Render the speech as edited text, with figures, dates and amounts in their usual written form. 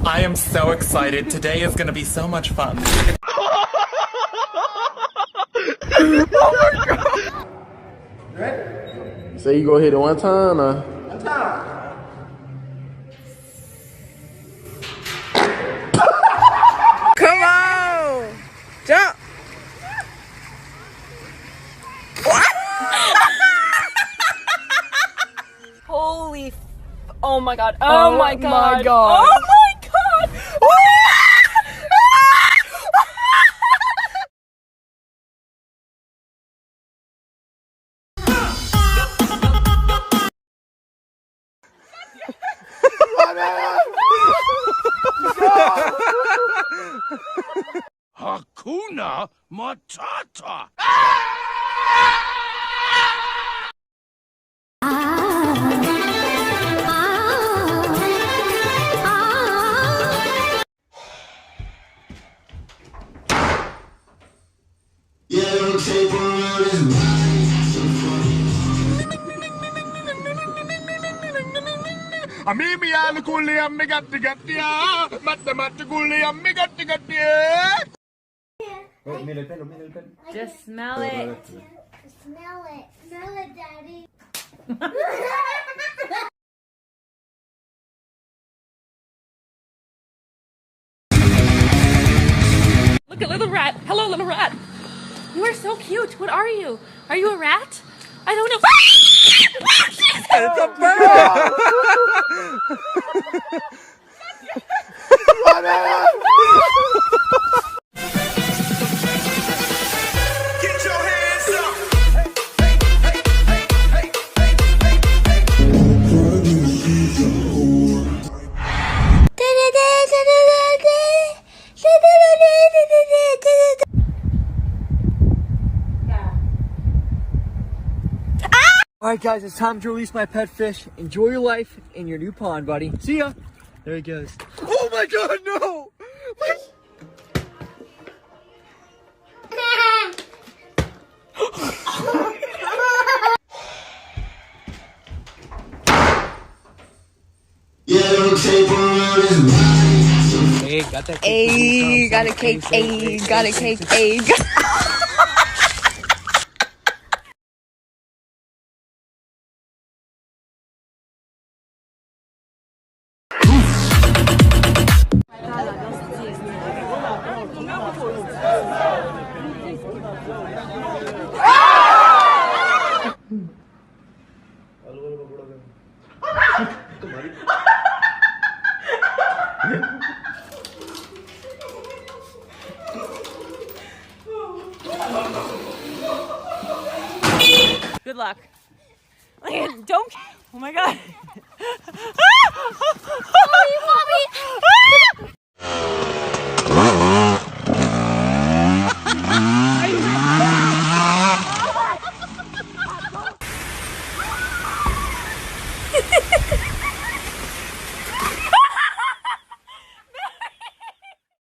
I am so excited. Today is gonna be so much fun. Oh my god! Ready? So you go hit it one time, or? One time. Come on! Jump! Holy oh my god. Oh my god. My god. Oh my god. Hakuna Matata! Yellow tape around his Amimi alukuli ammi gatti gattiya, matte matte gulli ammi gatti gattiya. Just smell it. Smell it. Smell it, Daddy. Look at little rat. Hello, little rat. You are so cute. What are you? Are you a rat? I don't know. It's a bird! Get your hands up! Alright guys, it's time to release my pet fish. Enjoy your life in your new pond, buddy. See ya! There he goes. Oh my god, no! yellow tape around his Hey, got that cake. Ayy, got a cake. Ayy, got a cake. Ayy. Good luck. Don't. Oh my god. Mommy, mommy.